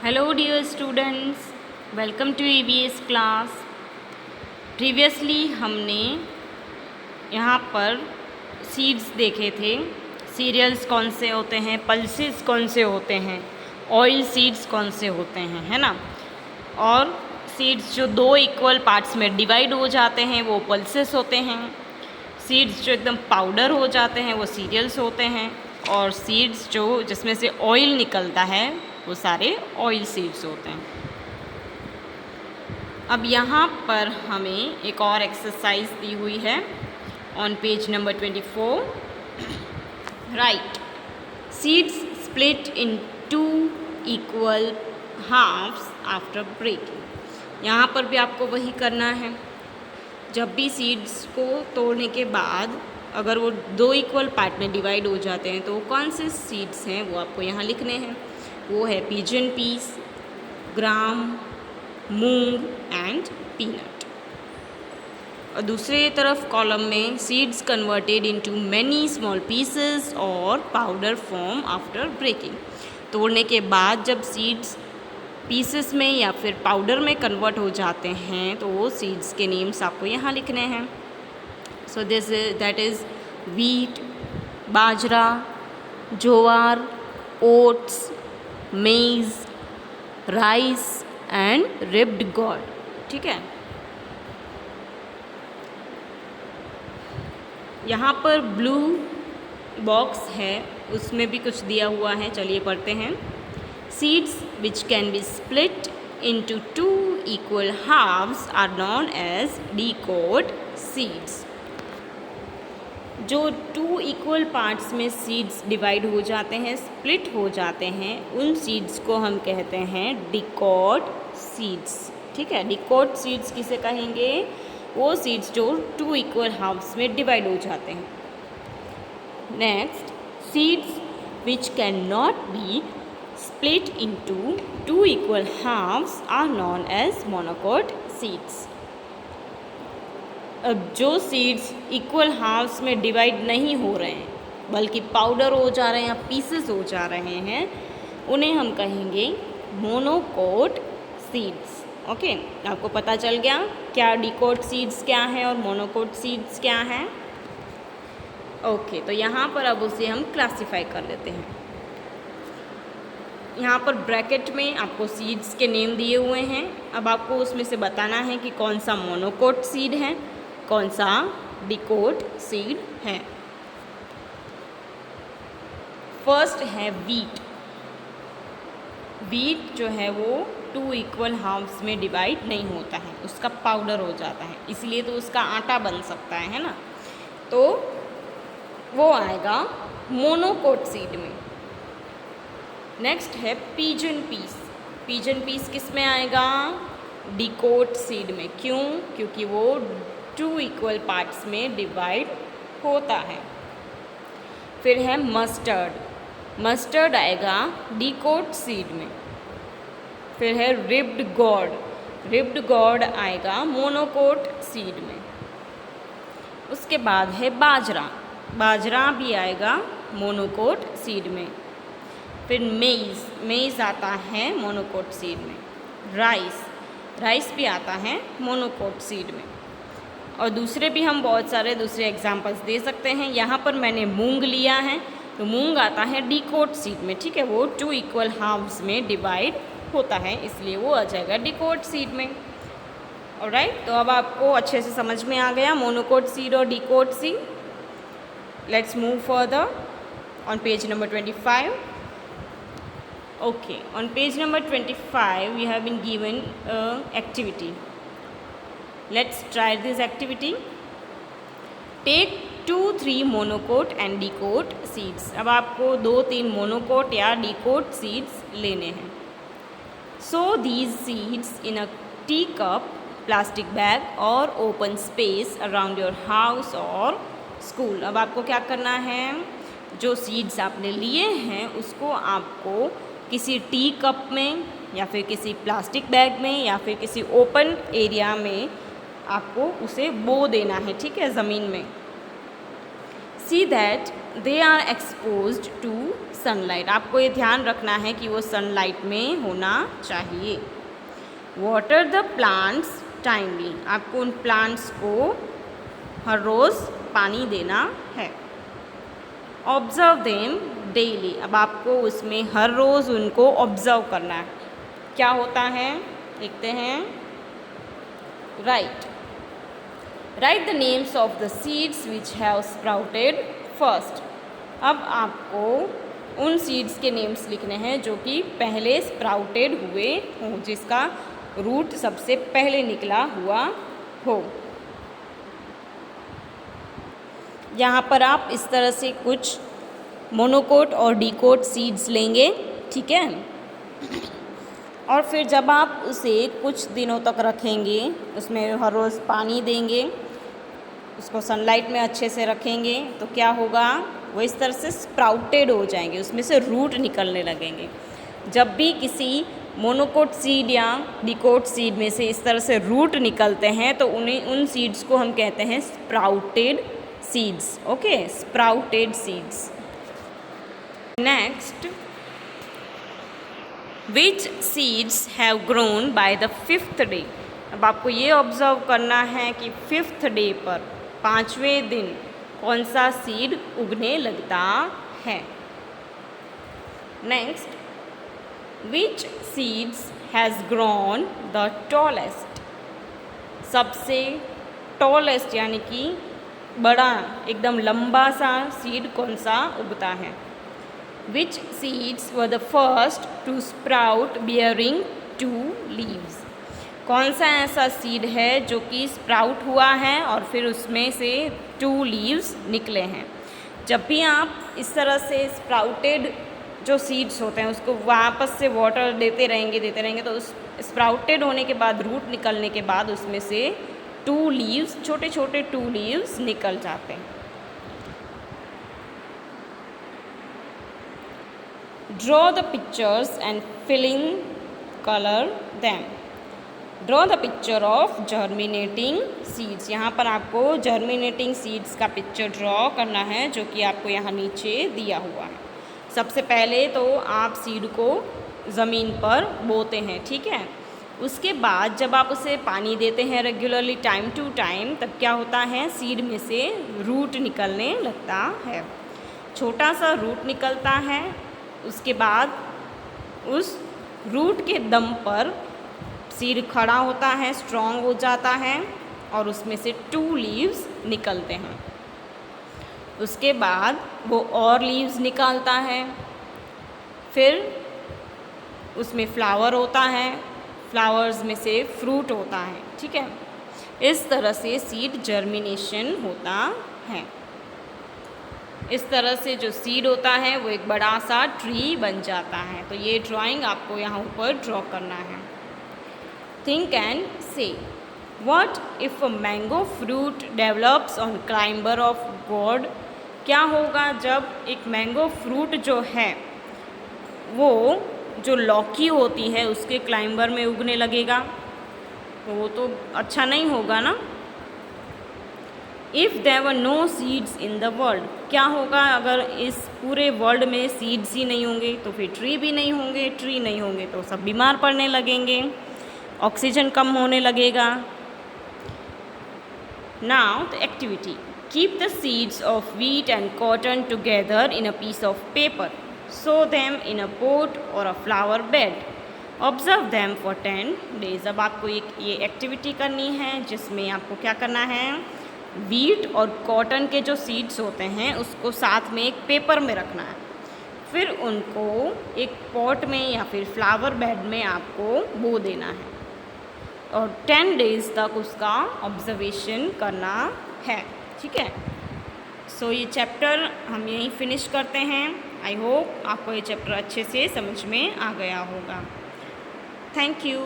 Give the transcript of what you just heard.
Hello dear students, welcome to EVS class। Previously हमने यहाँ पर सीड्स देखे थे। सीरियल्स कौन से होते हैं, पल्सेस कौन से होते हैं, ऑयल सीड्स कौन से होते हैं, है ना। और सीड्स जो दो इक्वल पार्ट्स में डिवाइड हो जाते हैं वो पल्सेस होते हैं। सीड्स जो एकदम पाउडर हो जाते हैं वो सीरियल्स होते हैं। और सीड्स जो जिसमें से ऑयल निकलता है वो सारे ऑयल सीड्स होते हैं। अब यहाँ पर हमें एक और एक्सरसाइज दी हुई है on page number 24। Right, seeds split in 2 equal halves after breaking. यहाँ पर भी आपको वही करना है। जब भी सीड्स को तोड़ने के बाद अगर वो 2 इक्वल पार्ट में डिवाइड हो जाते हैं तो कौन से सीड्स हैं वो आपको यहाँ लिखने हैं। वो है pigeon peas, gram, moong and peanut. और दूसरे तरफ कॉलम में seeds converted into many small pieces और पाउडर फॉर्म आफ्टर ब्रेकिंग। तोड़ने के बाद जब सीड्स पीसेस में या फिर पाउडर में कन्वर्ट हो जाते हैं तो वो सीड्स के नेम्स आपको यहाँ लिखने हैं। So that is wheat, bajra, jowar, oats, मेज़, राइस एंड रिप्ड गॉड। ठीक है, यहाँ पर ब्लू बॉक्स है, उसमें भी कुछ दिया हुआ है। चलिए पढ़ते हैं। Seeds which can be split into 2 equal halves are known as decode seeds। जो 2 इक्वल पार्ट्स में सीड्स डिवाइड हो जाते हैं, स्प्लिट हो जाते हैं, उन सीड्स को हम कहते हैं डिकॉड सीड्स। ठीक है, डिकॉड सीड्स किसे कहेंगे? वो सीड्स जो 2 इक्वल हाफ्स में डिवाइड हो जाते हैं। Next, seeds which can not be split into 2 equal halves are known as monocot seeds। अब जो सीड्स इक्वल हाफ्स में डिवाइड नहीं हो रहे हैं बल्कि पाउडर हो जा रहे हैं या पीसेस हो जा रहे हैं, उन्हें हम कहेंगे मोनोकोट सीड्स। ओके, आपको पता चल गया क्या डिकोट सीड्स क्या है और मोनोकोट सीड्स क्या है। ओके, तो यहाँ पर अब उसे हम क्लासीफाई कर लेते हैं। यहाँ पर ब्रैकेट में आपको सीड्स के नेम दिए हुए हैं। अब आपको उसमें से बताना है कि कौन सा मोनोकोट सीड है, कौन सा डिकोट सीड है। फर्स्ट है वीट। वीट जो है वो 2 इक्वल हाफ्स में डिवाइड नहीं होता है, उसका पाउडर हो जाता है, इसलिए तो उसका आटा बन सकता है ना। तो वो आएगा मोनोकोट सीड में। नेक्स्ट है पिजन पीस। पिजन पीस किस में आएगा? डिकोट सीड में। क्यों? क्योंकि वो 2 इक्वल पार्ट्स में डिवाइड होता है। फिर है मस्टर्ड। मस्टर्ड आएगा डिकोट सीड में। फिर है रिप्ड गॉड। रिप्ड गॉड आएगा मोनोकोट सीड में। उसके बाद है बाजरा। बाजरा भी आएगा मोनोकोट सीड में। फिर मेज़ आता है मोनोकोट सीड में। राइस भी आता है मोनोकोट सीड में। और दूसरे भी हम बहुत सारे दूसरे एग्जांपल्स दे सकते हैं। यहाँ पर मैंने मूंग लिया है, तो मूंग आता है डिकोट सीड में। ठीक है, वो 2 इक्वल हाफ्स में डिवाइड होता है, इसलिए वो आ जाएगा डिकोट सीड में। ऑलराइट, तो अब आपको अच्छे से समझ में आ गया मोनोकोट सीड और dicot seed. Let's move further on page number 25। Okay, on page number 25 we have been given activity. Let's try this activity. Take 2-3 monocoat and decoat seeds। अब आपको 2-3 monocoat या decoat seeds लेने हैं। Sow these seeds in a teacup, plastic bag or open space around your house or school। अब आपको क्या करना है? जो सीड्स आपने लिए हैं उसको आपको किसी टी कप में या फिर किसी प्लास्टिक बैग में या फिर किसी ओपन एरिया में आपको उसे बो देना है। ठीक है, ज़मीन में। See that they are exposed to sunlight. आपको ये ध्यान रखना है कि वो सनलाइट में होना चाहिए। Water the plants timely. आपको उन प्लांट्स को हर रोज़ पानी देना है। Observe them daily. अब आपको उसमें हर रोज़ उनको ऑब्जर्व करना है। क्या होता है देखते हैं। Right the names of the seeds which have sprouted first. अब आपको उन सीड्स के नेम्स लिखने हैं जो कि पहले स्प्राउटेड हुए हों, जिसका रूट सबसे पहले निकला हुआ हो। यहाँ पर आप इस तरह से कुछ मोनोकोट और डिकोट सीड्स लेंगे, ठीक है। और फिर जब आप उसे कुछ दिनों तक रखेंगे, उसमें हर रोज़ पानी देंगे, उसको सनलाइट में अच्छे से रखेंगे, तो क्या होगा, वो इस तरह से स्प्राउटेड हो जाएंगे, उसमें से रूट निकलने लगेंगे। जब भी किसी मोनोकोट सीड या डिकोट सीड में से इस तरह से रूट निकलते हैं तो उन सीड्स को हम कहते हैं sprouted seeds. Okay, sprouted seeds. Next, which seeds have grown by the 5th day. अब आपको ये ऑब्जर्व करना है कि 5th डे पर 5वें दिन कौन सा सीड उगने लगता है। Next, which seeds has grown the tallest. सबसे टॉलेस्ट यानी कि बड़ा, एकदम लंबा सा सीड कौन सा उगता है। Which seeds were the first to sprout bearing 2 leaves. कौन सा ऐसा सीड है जो कि स्प्राउट हुआ है और फिर उसमें से 2 लीव्स निकले हैं। जब भी आप इस तरह से स्प्राउटेड जो सीड्स होते हैं उसको वापस से वाटर देते रहेंगे तो उस स्प्राउटेड होने के बाद, रूट निकलने के बाद उसमें से 2 लीव्स, छोटे छोटे 2 लीव्स निकल जाते हैं। Draw the pictures and fill in colour them. Draw the picture of germinating seeds. यहाँ पर आपको जर्मिनेटिंग सीड्स का पिक्चर ड्रॉ करना है जो कि आपको यहाँ नीचे दिया हुआ है। सबसे पहले तो आप सीड को ज़मीन पर बोते हैं, ठीक है। उसके बाद जब आप उसे पानी देते हैं रेगुलरली टाइम टू टाइम, तब क्या होता है, सीड में से रूट निकलने लगता है। छोटा सा रूट निकलता है, उसके बाद उस रूट के दम पर सीड खड़ा होता है, स्ट्रॉन्ग हो जाता है और उसमें से 2 लीव्स निकलते हैं। उसके बाद वो और लीव्स निकालता है, फिर उसमें फ्लावर होता है, फ्लावर्स में से फ्रूट होता है, ठीक है। इस तरह से सीड जर्मिनेशन होता है। इस तरह से जो सीड होता है वो एक बड़ा सा ट्री बन जाता है। तो ये ड्राइंग आपको यहाँ ऊपर ड्रॉ करना है। थिंक एंड से, what if a mango fruit develops on climber of God. क्या होगा जब एक मैंगो फ्रूट जो है वो जो लौकी होती है उसके क्लाइंबर में उगने लगेगा, तो वो तो अच्छा नहीं होगा ना। If there were no seeds in the world. क्या होगा अगर इस पूरे वर्ल्ड में सीड्स ही नहीं होंगे, तो फिर ट्री भी नहीं होंगे, ट्री नहीं होंगे तो सब बीमार पड़ने लगेंगे, ऑक्सीजन कम होने लगेगा। Now the activity, keep the seeds of wheat and cotton together in a piece of paper. Sow them in a pot or a flower bed. Observe them for 10 days. अब आपको ये एक्टिविटी करनी है जिसमें आपको क्या करना है, वीट और कॉटन के जो सीड्स होते हैं उसको साथ में एक पेपर में रखना है, फिर उनको एक पॉट में या फिर फ्लावर बेड में आपको बो देना है और 10 डेज़ तक उसका ऑब्जर्वेशन करना है, ठीक है। सो ये चैप्टर हम यहीं फिनिश करते हैं। आई होप आपको ये चैप्टर अच्छे से समझ में आ गया होगा। Thank you.